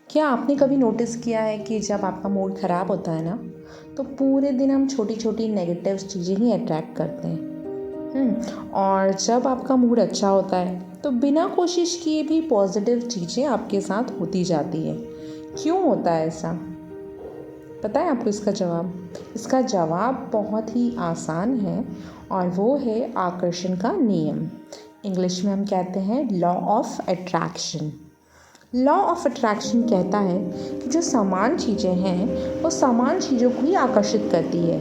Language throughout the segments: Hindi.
क्या आपने कभी नोटिस किया है कि जब आपका मूड ख़राब होता है ना, तो पूरे दिन हम छोटी छोटी नेगेटिव चीज़ें ही अट्रैक्ट करते हैं। और जब आपका मूड अच्छा होता है तो बिना कोशिश किए भी पॉजिटिव चीज़ें आपके साथ होती जाती है। क्यों होता है ऐसा? पता है आपको इसका जवाब? इसका जवाब बहुत ही आसान है, और वो है आकर्षण का नियम। इंग्लिश में हम कहते हैं law of attraction. Law of attraction कहता है कि जो समान चीज़ें हैं वो समान चीज़ों को ही आकर्षित करती है।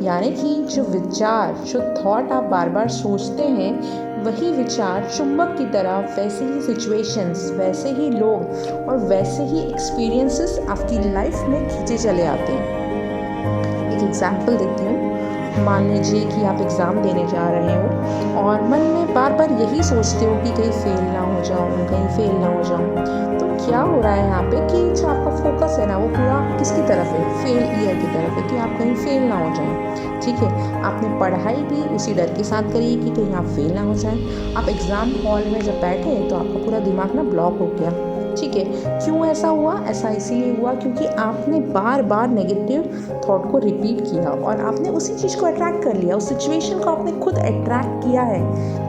यानी कि जो विचार, जो थॉट आप बार बार सोचते हैं, वही विचार चुंबक की तरह वैसे ही सिचुएशंस, वैसे ही लोग और वैसे ही एक्सपीरियंसेस आपकी लाइफ में खींचे चले आते हैं। एक एग्जाम्पल देती हूँ। मान लीजिए कि आप एग्ज़ाम देने जा रहे हो और मन में बार बार यही सोचते हो कि कहीं फेल ना हो जाऊँ, कहीं फेल ना हो जाऊँ। तो क्या हो रहा है यहाँ पे कि जो आपका फोकस है ना, वो पूरा किसकी तरफ है? फेल ईयर की तरफ है, कि आप कहीं फेल ना हो जाएं। ठीक है, आपने पढ़ाई भी उसी डर के साथ करी कि कहीं आप फेल ना हो जाएं। आप एग्ज़ाम हॉल में जब बैठे तो आपका पूरा दिमाग ना ब्लॉक हो गया। ठीक है, क्यों ऐसा हुआ? ऐसा इसीलिए हुआ क्योंकि आपने बार बार नेगेटिव थॉट को रिपीट किया और आपने उसी चीज़ को अट्रैक्ट कर लिया, उस सिचुएशन को आपने खुद अट्रैक्ट किया है।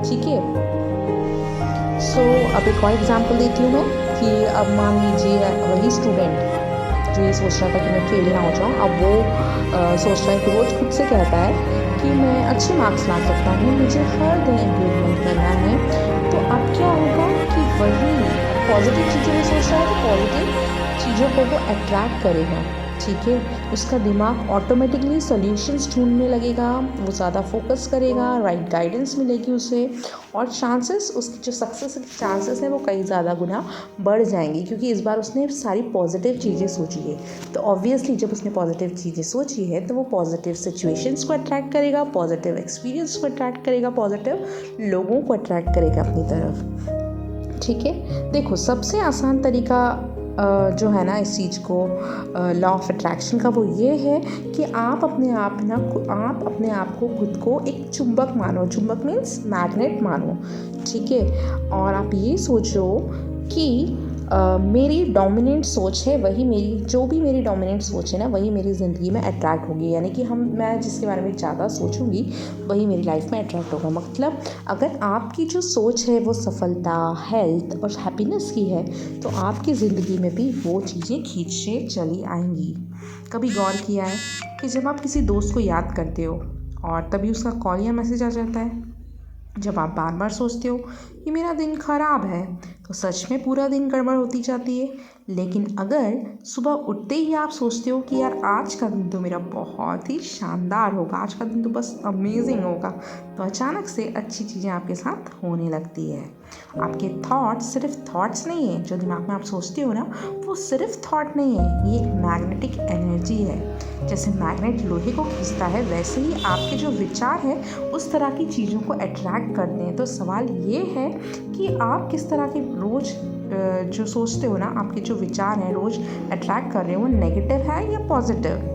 ठीक है, अब एक और एग्जांपल देती हूँ मैं कि अब मान लीजिए वही स्टूडेंट जो ये सोच रहा था कि मैं फेल ना हो जाऊँ, अब वो सोच रहा है कि रोज़ खुद से कहता है कि मैं अच्छे मार्क्स ला सकता हूँ, मुझे हर दिन इम्प्रूवमेंट करना है। तो अब क्या होगा कि वही पॉजिटिव चीज़ों में सोच रहा है तो पॉजिटिव चीज़ों को वो अट्रैक्ट करेगा। ठीक है, उसका दिमाग ऑटोमेटिकली सॉल्यूशंस ढूंढने लगेगा, वो ज़्यादा फोकस करेगा, राइट गाइडेंस मिलेगी उसे, और चांसेस, उसकी जो सक्सेस के चांसेस हैं वो कई ज़्यादा गुना बढ़ जाएंगी, क्योंकि इस बार उसने सारी पॉजिटिव चीज़ें सोची है। तो ऑब्वियसली जब उसने पॉजिटिव चीज़ें सोची है तो वो पॉजिटिव सिचुएशंस को अट्रैक्ट करेगा, पॉजिटिव एक्सपीरियंस को अट्रैक्ट करेगा, पॉजिटिव लोगों को अट्रैक्ट करेगा अपनी तरफ। ठीक है, देखो सबसे आसान तरीका जो है ना इस चीज़ को, लॉ ऑफ अट्रैक्शन का, वो ये है कि आप अपने आप को खुद को एक चुंबक मानो। चुंबक मीन्स मैग्नेट मानो। ठीक है, और आप ये सोचो कि मेरी डोमिनेंट सोच है, वही मेरी, जो भी मेरी डोमिनेंट सोच है ना, वही मेरी ज़िंदगी में अट्रैक्ट होगी। यानी कि मैं जिसके बारे में ज़्यादा सोचूंगी वही मेरी लाइफ में अट्रैक्ट होगा। मतलब अगर आपकी जो सोच है वो सफलता, हेल्थ और हैप्पीनेस की है, तो आपकी ज़िंदगी में भी वो चीज़ें खींचते चली आएंगी। कभी गौर किया है कि जब आप किसी दोस्त को याद करते हो और तभी उसका कॉल या मैसेज आ जाता है, जब आप बार बार सोचते हो कि मेरा दिन खराब है, तो सच में पूरा दिन गड़बड़ होती जाती है। लेकिन अगर सुबह उठते ही आप सोचते हो कि यार आज का दिन तो मेरा बहुत ही शानदार होगा, आज का दिन तो बस अमेजिंग होगा, तो अचानक से अच्छी चीज़ें आपके साथ होने लगती है। आपके थॉट्स सिर्फ थॉट्स नहीं है, जो दिमाग में आप सोचते हो ना, वो सिर्फ थॉट नहीं है, ये एक मैग्नेटिक एनर्जी है। जैसे मैग्नेट लोहे को खींचता है, वैसे ही आपके जो विचार हैं उस तरह की चीज़ों को अट्रैक्ट करते हैं। तो सवाल ये है कि आप किस तरह के रोज़ जो सोचते हो ना, आपके जो विचार हैं रोज़ अट्रैक्ट कर रहे हो, वो नेगेटिव है या पॉजिटिव?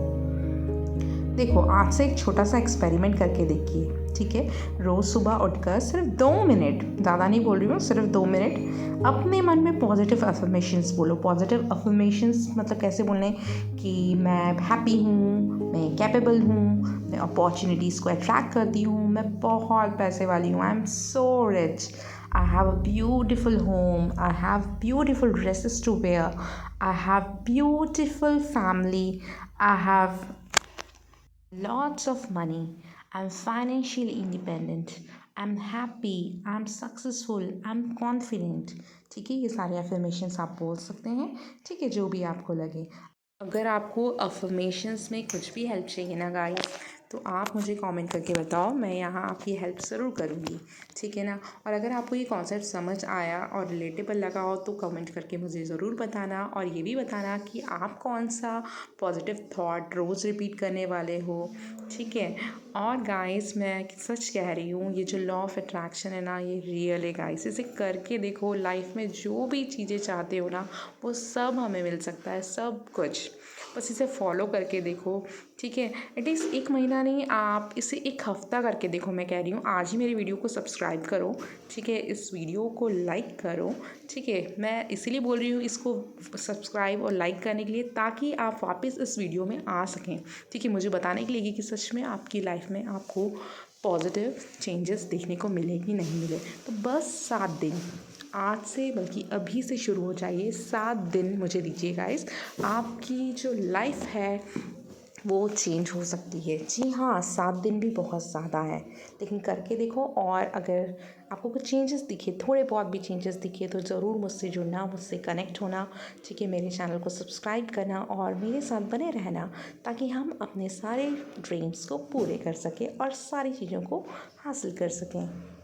देखो, आज से एक छोटा सा एक्सपेरिमेंट करके देखिए। ठीक है, रोज़ सुबह उठकर सिर्फ 2 मिनट, ज़्यादा नहीं बोल रही हूँ, सिर्फ 2 मिनट अपने मन में पॉजिटिव अफर्मेशंस बोलो। पॉजिटिव अफर्मेशंस मतलब कैसे बोलने, कि मैं हैप्पी हूँ, मैं कैपेबल हूँ, मैं अपॉर्चुनिटीज़ को अट्रैक्ट करती हूँ, मैं बहुत पैसे वाली हूँ, I am so rich, I have a beautiful home, I have beautiful dresses to wear, I have beautiful family, I have lots of money, I'm financially independent, I'm happy, I'm successful, I'm confident। ठीक है, ये सारे अफर्मेशंस आप बोल सकते हैं। ठीक है, जो भी आपको लगे। अगर आपको अफर्मेशंस में कुछ भी हेल्प चाहिए ना गाइस, तो आप मुझे कमेंट करके बताओ, मैं यहाँ आपकी हेल्प ज़रूर करूँगी। ठीक है ना, और अगर आपको ये कॉन्सेप्ट समझ आया और रिलेटेबल लगा हो तो कमेंट करके मुझे ज़रूर बताना, और ये भी बताना कि आप कौन सा पॉजिटिव थॉट रोज़ रिपीट करने वाले हो। ठीक है, और गाइस मैं सच कह रही हूँ, ये जो लॉ ऑफ अट्रैक्शन है ना, ये रियल है गाइस। इसे करके देखो, लाइफ में जो भी चीज़ें चाहते हो ना, वो सब हमें मिल सकता है, सब कुछ। बस इसे फॉलो करके देखो। ठीक है, एटलीस्ट 1 महीना सोचा नहीं, आप इसे एक हफ़्ता करके देखो। मैं कह रही हूँ आज ही मेरी वीडियो को सब्सक्राइब करो, ठीक है, इस वीडियो को लाइक करो, ठीक है। मैं इसीलिए बोल रही हूँ इसको सब्सक्राइब और लाइक करने के लिए, ताकि आप वापस इस वीडियो में आ सकें, ठीक है, मुझे बताने के लिए कि सच में आपकी लाइफ में आपको पॉजिटिव चेंजेस देखने को मिले कि नहीं मिले। तो बस 7 दिन आज से, बल्कि अभी से शुरू हो जाइए। 7 दिन मुझे दीजिए गाइस, आपकी जो लाइफ है वो चेंज हो सकती है। जी हाँ, 7 दिन भी बहुत ज़्यादा है, लेकिन करके देखो। और अगर आपको कुछ चेंजेस दिखे, थोड़े बहुत भी चेंजेस दिखे, तो ज़रूर मुझसे जुड़ना, मुझसे कनेक्ट होना, ठीक है। मेरे चैनल को सब्सक्राइब करना और मेरे साथ बने रहना, ताकि हम अपने सारे ड्रीम्स को पूरे कर सकें और सारी चीज़ों को हासिल कर सकें।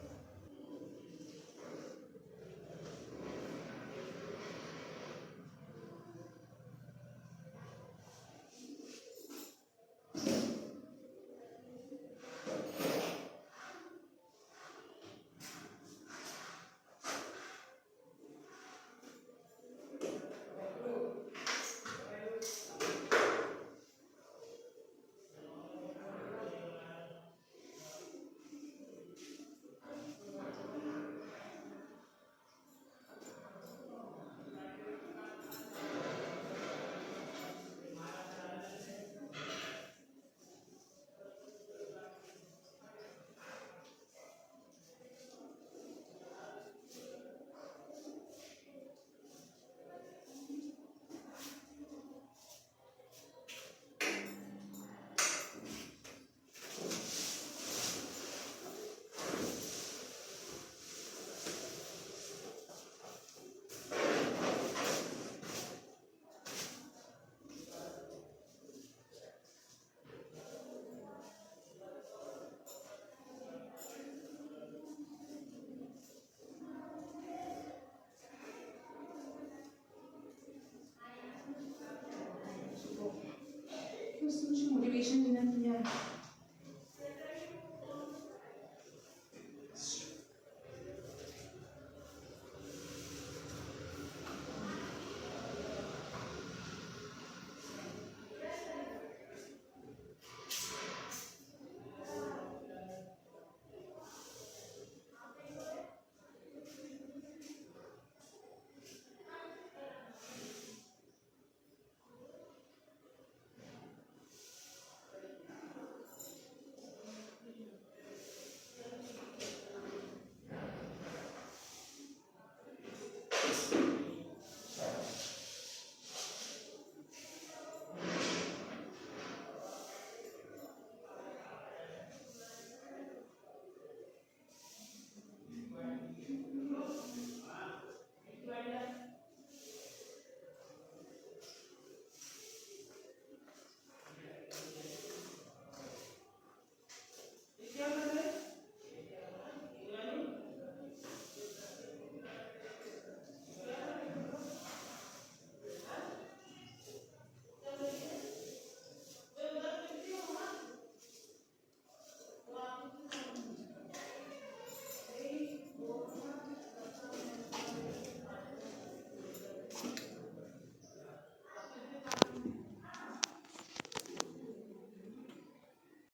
उससे मुझे मोटिवेशन मिला कि यार